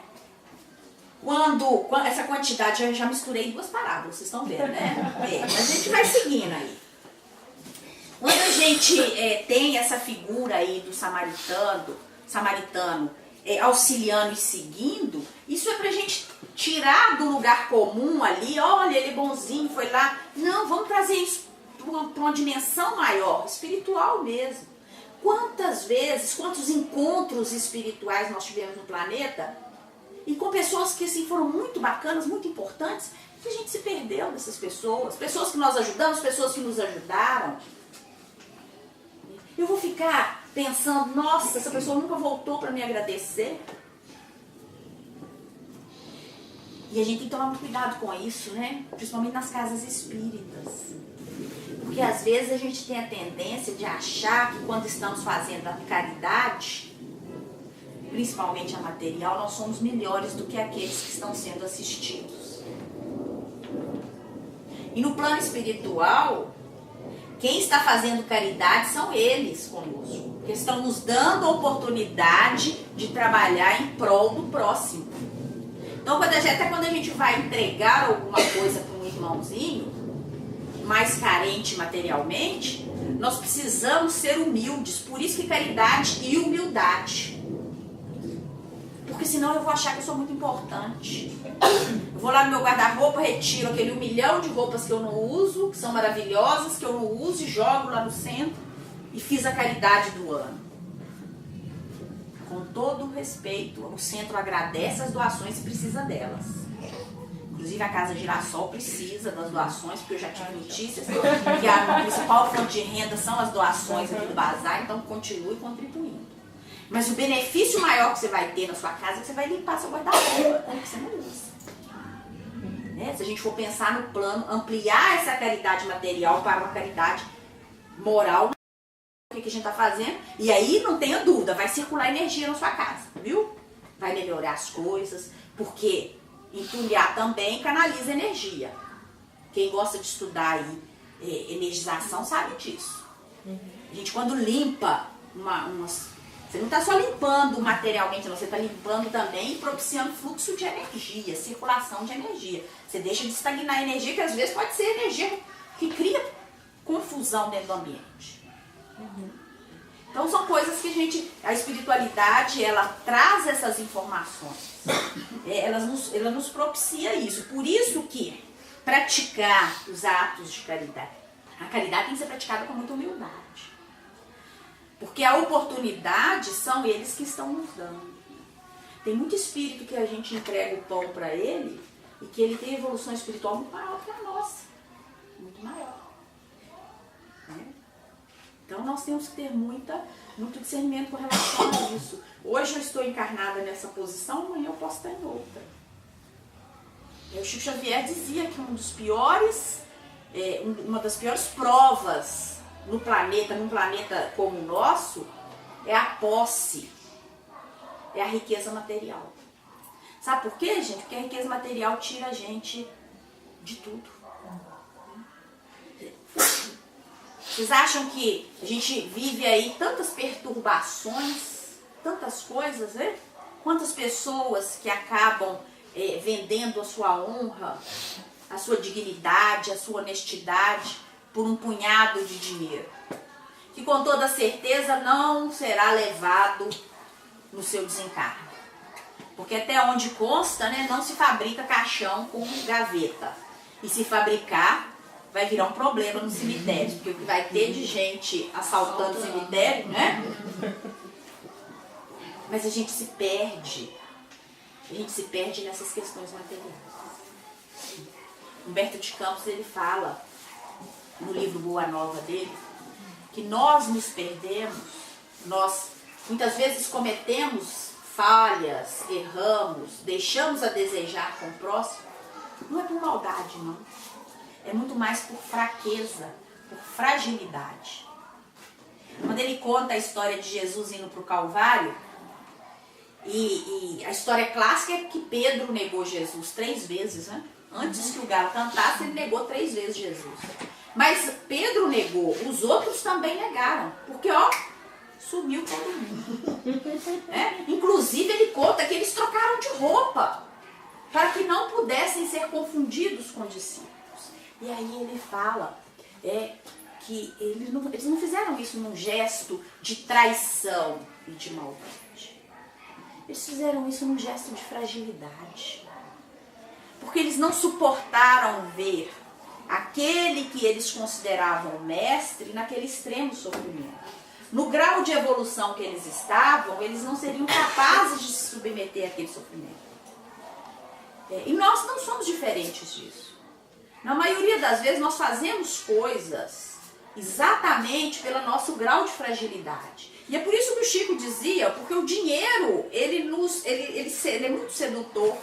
quando essa quantidade, eu já misturei 2 parábolas, vocês estão vendo, né? Mas a gente vai seguindo aí. Quando a gente tem essa figura aí do samaritano auxiliando e seguindo, isso é pra gente tirar do lugar comum ali, olha, ele é bonzinho, foi lá. Não, vamos trazer isso para uma dimensão maior, espiritual mesmo. Quantas vezes, quantos encontros espirituais nós tivemos no planeta e com pessoas que assim, foram muito bacanas, muito importantes, que a gente se perdeu dessas pessoas que nós ajudamos, pessoas que nos ajudaram. Eu vou ficar pensando, nossa, essa pessoa nunca voltou para me agradecer. E a gente tem que tomar muito cuidado com isso, né? Principalmente nas casas espíritas. Porque às vezes a gente tem a tendência de achar que quando estamos fazendo a caridade, principalmente a material, nós somos melhores do que aqueles que estão sendo assistidos. E no plano espiritual, quem está fazendo caridade são eles conosco, que estão nos dando a oportunidade de trabalhar em prol do próximo. Então, até quando a gente vai entregar alguma coisa para um irmãozinho mais carente materialmente, nós precisamos ser humildes. Por isso que caridade e humildade. Porque senão eu vou achar que eu sou muito importante. Eu vou lá no meu guarda-roupa, retiro aquele 1 milhão de roupas que eu não uso, que são maravilhosas, que eu não uso, e jogo lá no centro e fiz a caridade do ano. Com todo o respeito, o centro agradece as doações e precisa delas. Inclusive a Casa Girassol precisa das doações, porque eu já tive notícias que a principal fonte de renda são as doações aqui do bazar, então continue contribuindo. Mas o benefício maior que você vai ter na sua casa é que você vai limpar seu guarda-roupa, que você não usa. Né? Se a gente for pensar no plano, ampliar essa caridade material para uma caridade moral, o que a gente está fazendo? E aí, não tenha dúvida, vai circular energia na sua casa, viu? Vai melhorar as coisas, porque entulhar também canaliza energia. Quem gosta de estudar aí, energização sabe disso. A gente, quando limpa você não está só limpando materialmente, não, você está limpando também e propiciando fluxo de energia, circulação de energia. Você deixa de estagnar a energia, que às vezes pode ser energia que cria confusão dentro do ambiente. Então são coisas que a espiritualidade, ela traz essas informações. Ela nos propicia isso. Por isso que praticar os atos de caridade, a caridade tem que ser praticada com muita humildade. Porque a oportunidade são eles que estão nos dando. Tem muito espírito que a gente entrega o pão para ele e que ele tem evolução espiritual muito maior que a nossa. Muito maior. Né? Então nós temos que ter muito discernimento com relação a isso. Hoje eu estou encarnada nessa posição, amanhã eu posso estar em outra. O Chico Xavier dizia que uma das piores provas num planeta como o nosso, é a posse, é a riqueza material. Sabe por quê, gente? Porque a riqueza material tira a gente de tudo. Vocês acham que a gente vive aí tantas perturbações, tantas coisas, né? Quantas pessoas que acabam vendendo a sua honra, a sua dignidade, a sua honestidade, por um punhado de dinheiro, que com toda certeza não será levado no seu desencarne. Porque até onde consta, né, não se fabrica caixão com gaveta. E se fabricar, vai virar um problema no cemitério, porque o que vai ter de gente assaltando o cemitério, né? Mas a gente se perde. A gente se perde nessas questões materiais. Humberto de Campos, ele fala no livro Boa Nova dele, que nós nos perdemos, nós muitas vezes cometemos falhas, erramos, deixamos a desejar com o próximo, não é por maldade, não. É muito mais por fraqueza, por fragilidade. Quando ele conta a história de Jesus indo para o Calvário, e a história clássica é que Pedro negou Jesus 3 vezes, né? Antes que o galo cantasse, ele negou 3 vezes Jesus. Mas Pedro negou, os outros também negaram, porque sumiu todo mundo. Inclusive ele conta que eles trocaram de roupa, para que não pudessem ser confundidos com discípulos. E aí ele fala que eles não fizeram isso num gesto de traição e de maldade. Eles fizeram isso num gesto de fragilidade. Porque eles não suportaram ver aquele que eles consideravam mestre naquele extremo sofrimento. No grau de evolução que eles estavam, eles não seriam capazes de se submeter àquele sofrimento. E nós não somos diferentes disso. Na maioria das vezes nós fazemos coisas exatamente pelo nosso grau de fragilidade. E é por isso que o Chico dizia, porque o dinheiro, ele é muito sedutor.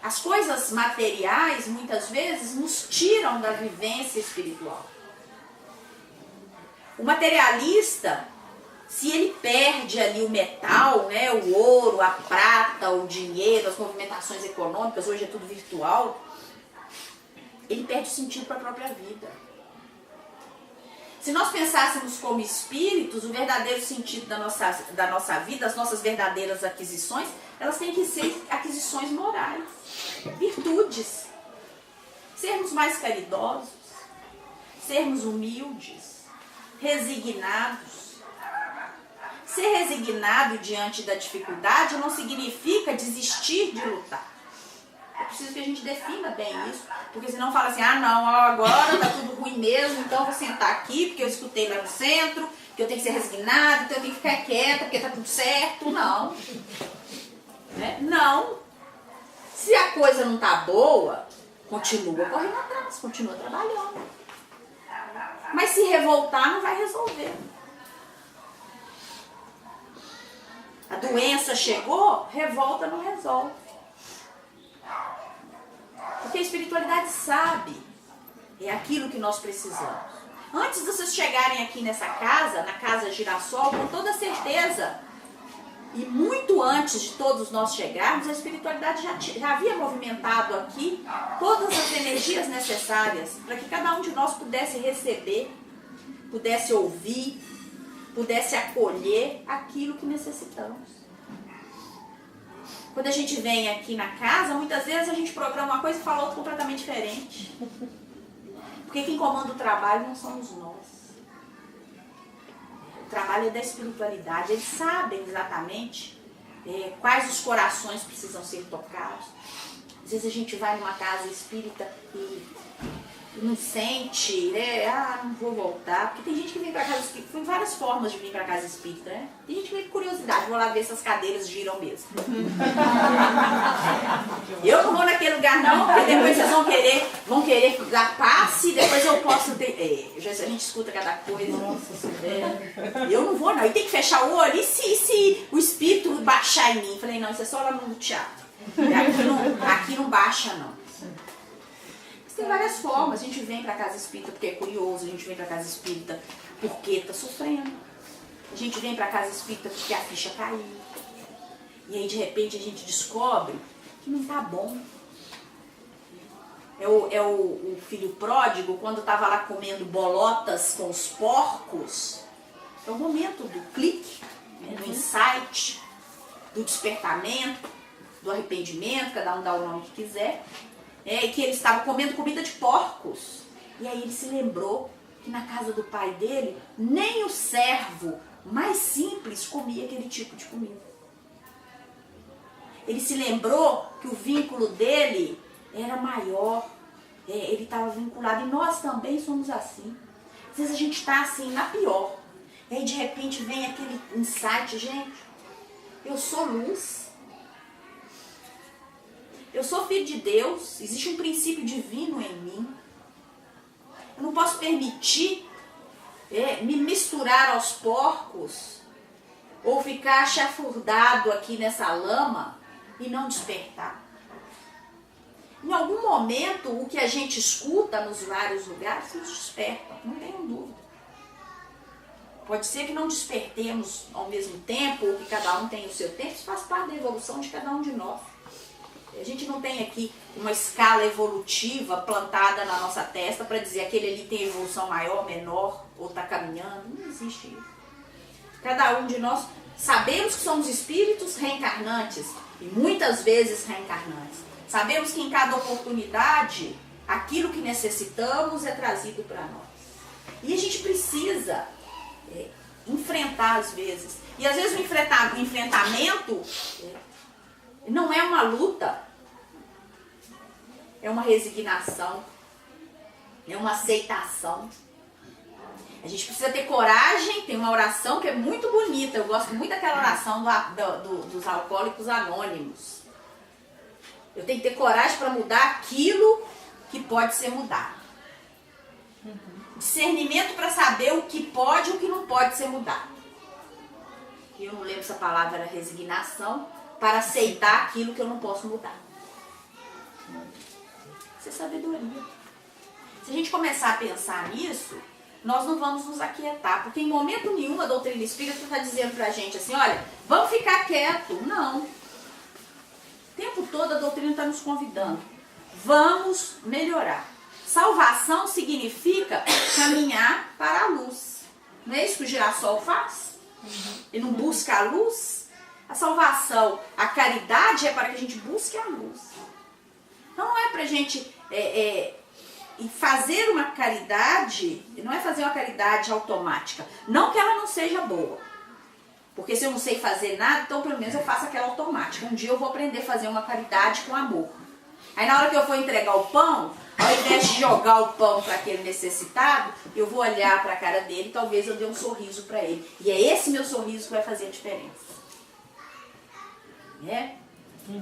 As coisas materiais, muitas vezes, nos tiram da vivência espiritual. O materialista, se ele perde ali o metal, né, o ouro, a prata, o dinheiro, as movimentações econômicas, hoje é tudo virtual, ele perde o sentido para a própria vida. Se nós pensássemos como espíritos, o verdadeiro sentido da nossa vida, as nossas verdadeiras aquisições, elas têm que ser aquisições morais, virtudes. Sermos mais caridosos, sermos humildes, resignados. Ser resignado diante da dificuldade não significa desistir de lutar. É preciso que a gente defina bem isso, porque senão fala assim, ah não, agora tá tudo ruim mesmo, então eu vou sentar aqui porque eu escutei lá no centro, que eu tenho que ser resignado, então eu tenho que ficar quieta porque tá tudo certo. Não. Né? Não. Se a coisa não tá boa, continua correndo atrás, continua trabalhando. Mas se revoltar não vai resolver. A doença chegou, revolta não resolve. Porque a espiritualidade sabe, é aquilo que nós precisamos. Antes de vocês chegarem aqui nessa casa, na Casa Girassol, com toda certeza, e muito antes de todos nós chegarmos, a espiritualidade já havia movimentado aqui todas as energias necessárias para que cada um de nós pudesse receber, pudesse ouvir, pudesse acolher aquilo que necessitamos. Quando a gente vem aqui na casa, muitas vezes a gente programa uma coisa e fala outra completamente diferente. Porque quem comanda o trabalho não somos nós. O trabalho é da espiritualidade. Eles sabem exatamente quais os corações precisam ser tocados. Às vezes a gente vai numa casa espírita e não sente, né? Ah, não vou voltar. Porque tem gente que vem pra casa espírita, tem várias formas de vir pra casa espírita, né? Tem gente que vem com curiosidade, vou lá ver se as cadeiras giram mesmo. Eu não vou naquele lugar não, porque depois vocês vão querer dar passe, depois eu posso ter... a gente escuta cada coisa. Nossa, eu não vou não, e tem que fechar o olho, e se o espírito baixar em mim? Falei, não, isso é só lá no teatro. Aqui não baixa não. Tem várias formas. A gente vem para a casa espírita porque é curioso, a gente vem para a casa espírita porque está sofrendo. A gente vem para a casa espírita porque a ficha caiu. E aí de repente a gente descobre que não está bom. É o filho pródigo, quando estava lá comendo bolotas com os porcos. É o momento do clique, né, do insight, do despertamento, do arrependimento, cada um dá o nome que quiser. Que ele estava comendo comida de porcos. E aí ele se lembrou que na casa do pai dele, nem o servo mais simples comia aquele tipo de comida. Ele se lembrou que o vínculo dele era maior. Ele estava vinculado. E nós também somos assim. Às vezes a gente está assim, na pior. E aí de repente vem aquele insight, gente, eu sou luz. Eu sou filho de Deus, existe um princípio divino em mim. Eu não posso permitir me misturar aos porcos ou ficar chafurdado aqui nessa lama e não despertar. Em algum momento, o que a gente escuta nos vários lugares nos desperta, não tenho dúvida. Pode ser que não despertemos ao mesmo tempo, ou que cada um tenha o seu tempo, isso faz parte da evolução de cada um de nós. A gente não tem aqui uma escala evolutiva plantada na nossa testa para dizer aquele ali tem evolução maior, menor, ou está caminhando. Não existe isso. Cada um de nós sabemos que somos espíritos reencarnantes e muitas vezes reencarnantes. Sabemos que em cada oportunidade aquilo que necessitamos é trazido para nós. E a gente precisa enfrentar às vezes. E às vezes o enfrentamento... não é uma luta, é uma resignação, é uma aceitação. A gente precisa ter coragem. Tem uma oração que é muito bonita, eu gosto muito daquela oração dos alcoólicos anônimos. Eu tenho que ter coragem para mudar aquilo que pode ser mudado. Discernimento para saber o que pode e o que não pode ser mudado. Eu não lembro se a palavra era resignação, para aceitar aquilo que eu não posso mudar. Isso é sabedoria. Se a gente começar a pensar nisso, nós não vamos nos aquietar, porque em momento nenhum a doutrina espírita está dizendo pra gente assim, olha, vamos ficar quieto. Não. O tempo todo a doutrina está nos convidando. Vamos melhorar. Salvação significa caminhar para a luz. Não é isso que o girassol faz? Ele não busca a luz? A salvação, a caridade é para que a gente busque a luz. Então não é para a gente fazer uma caridade, não é fazer uma caridade automática. Não que ela não seja boa. Porque se eu não sei fazer nada, então pelo menos eu faço aquela automática. Um dia eu vou aprender a fazer uma caridade com amor. Aí na hora que eu for entregar o pão, ao invés de jogar o pão para aquele necessitado, eu vou olhar para a cara dele e talvez eu dê um sorriso para ele. E é esse meu sorriso que vai fazer a diferença. É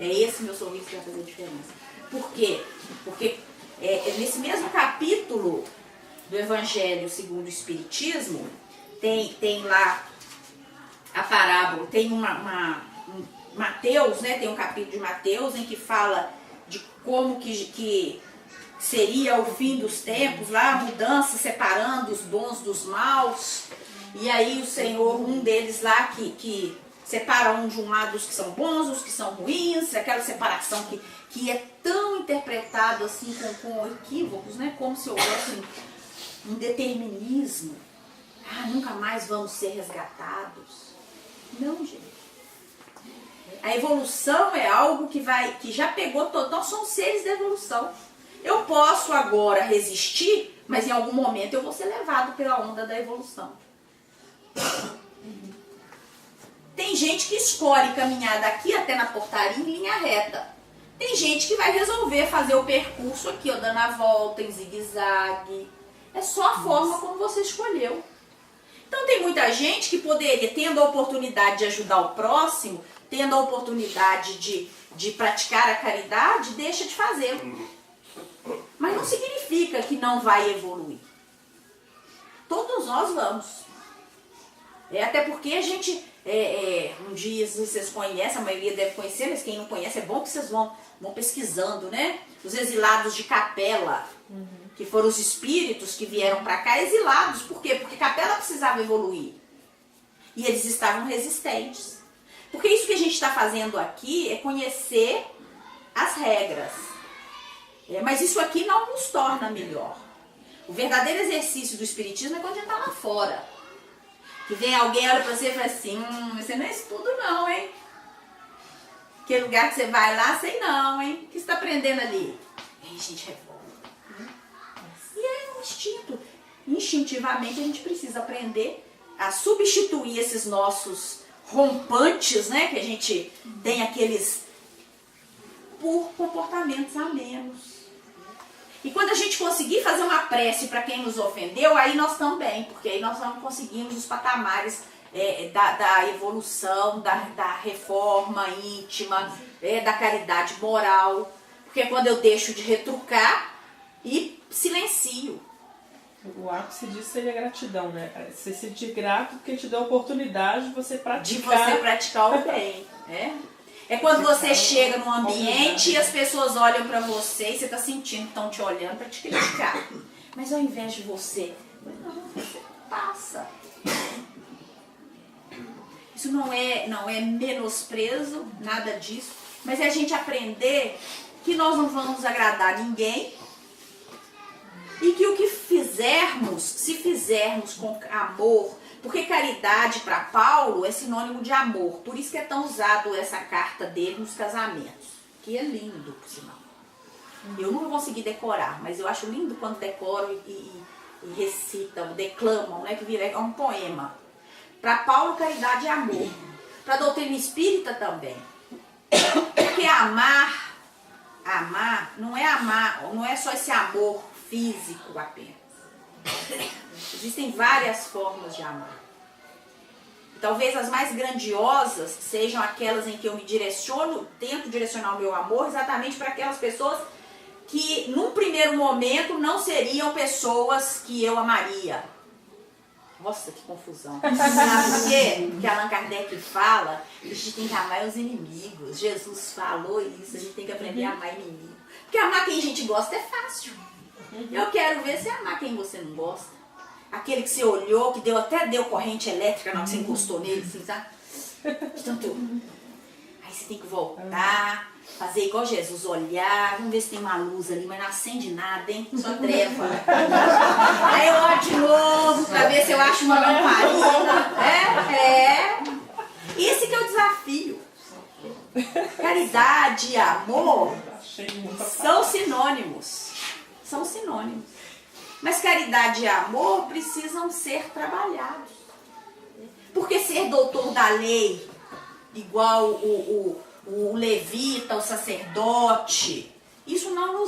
esse meu sorriso que vai fazer a diferença. Por quê? Porque nesse mesmo capítulo do Evangelho segundo o Espiritismo, tem lá a parábola, tem Mateus, né? Tem um capítulo de Mateus em que fala de como que seria o fim dos tempos, lá a mudança separando os bons dos maus. E aí o Senhor, um deles lá que separa um de um lado os que são bons, os que são ruins, aquela separação que é tão interpretado assim com equívocos, né? Como se houvesse um determinismo. Nunca mais vamos ser resgatados. Não, gente. A evolução é algo que já pegou todo. Nós somos seres da evolução. Eu posso agora resistir, mas em algum momento eu vou ser levado pela onda da evolução. Tem gente que escolhe caminhar daqui até na portaria em linha reta. Tem gente que vai resolver fazer o percurso aqui, ó, dando a volta em zigue-zague. É só a forma como você escolheu. Então tem muita gente que poderia, tendo a oportunidade de ajudar o próximo, tendo a oportunidade de praticar a caridade, deixa de fazer. Mas não significa que não vai evoluir. Todos nós vamos. Até porque a gente, um dia vocês conhecem, a maioria deve conhecer, mas quem não conhece é bom que vocês vão pesquisando, né? Os exilados de Capela, que foram os espíritos que vieram para cá exilados. Por quê? Porque Capela precisava evoluir. E eles estavam resistentes. Porque isso que a gente está fazendo aqui é conhecer as regras. Mas isso aqui não nos torna melhor. O verdadeiro exercício do espiritismo é quando a gente está lá fora. Que vem alguém, olha para você e fala assim, você não é estudo não, hein? Que lugar que você vai lá, sei não, hein? O que você está aprendendo ali? E aí a gente revolta. E é um instinto. Instintivamente a gente precisa aprender a substituir esses nossos rompantes, né? Que a gente tem aqueles por comportamentos a menos. E quando a gente conseguir fazer uma prece para quem nos ofendeu, aí nós também, porque aí nós não conseguimos os patamares da evolução, da reforma íntima, da caridade moral. Porque quando eu deixo de retrucar e silencio. O ápice disso seria gratidão, né? Você se sentir grato porque te dá a oportunidade de você praticar. De você praticar o bem, É quando você chega num ambiente e as pessoas olham pra você e você tá sentindo que estão te olhando pra te criticar. Mas ao invés de você passa. Isso não é menosprezo, nada disso. Mas é a gente aprender que nós não vamos agradar ninguém e que o que fizermos, se fizermos com amor. Porque caridade para Paulo é sinônimo de amor. Por isso que é tão usado essa carta dele nos casamentos. Que é lindo, por sinal. Eu nunca consegui decorar, mas eu acho lindo quando decoram e recitam, declamam, né? Que vira um poema. Para Paulo, caridade é amor. Para a doutrina espírita também. Porque amar não é só esse amor físico apenas. Existem várias formas de amar. Talvez as mais grandiosas sejam aquelas em que eu me direciono, tento direcionar o meu amor exatamente para aquelas pessoas que num primeiro momento não seriam pessoas que eu amaria. Nossa, que confusão. Sabe por quê? Porque Allan Kardec fala que a gente tem que amar os inimigos. Jesus falou isso, a gente tem que aprender a amar inimigo. Porque amar quem a gente gosta é fácil. Eu quero ver você amar quem você não gosta. aquele que você olhou, que até deu corrente elétrica na hora que você encostou nele, assim, sabe? Tanto. Aí você tem que voltar, fazer igual Jesus, olhar, vamos ver se tem uma luz ali, mas não acende nada, hein? Só treva. Aí eu olho de novo pra ver se eu acho uma lamparina. Esse que é o desafio. Caridade e amor são sinônimos. São sinônimos. Mas caridade e amor precisam ser trabalhados. Porque ser doutor da lei, igual o levita, o sacerdote, isso não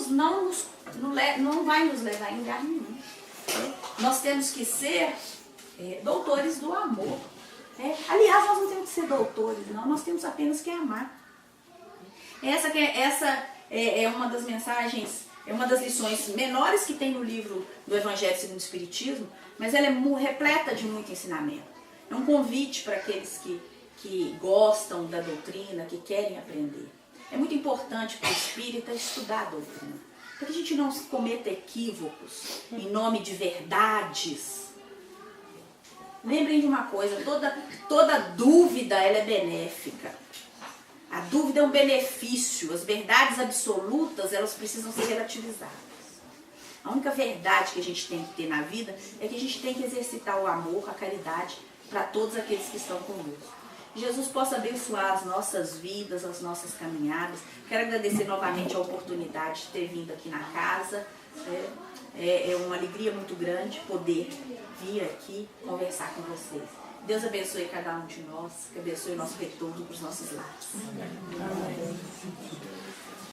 vai nos levar em lugar nenhum. Nós temos que ser doutores do amor. Aliás, nós não temos que ser doutores, não. Nós temos apenas que amar. Essa é uma das mensagens, é uma das lições menores que tem no livro do Evangelho segundo o Espiritismo, mas ela é repleta de muito ensinamento. É um convite para aqueles que gostam da doutrina, que querem aprender. É muito importante para o espírita estudar a doutrina, para que a gente não cometa equívocos em nome de verdades. Lembrem de uma coisa, toda dúvida ela é benéfica. A dúvida é um benefício, as verdades absolutas elas precisam ser relativizadas. A única verdade que a gente tem que ter na vida é que a gente tem que exercitar o amor, a caridade para todos aqueles que estão conosco. Jesus possa abençoar as nossas vidas, as nossas caminhadas. Quero agradecer novamente a oportunidade de ter vindo aqui na casa. É uma alegria muito grande poder vir aqui conversar com vocês. Deus abençoe cada um de nós, que abençoe o nosso retorno para os nossos lares. Amém.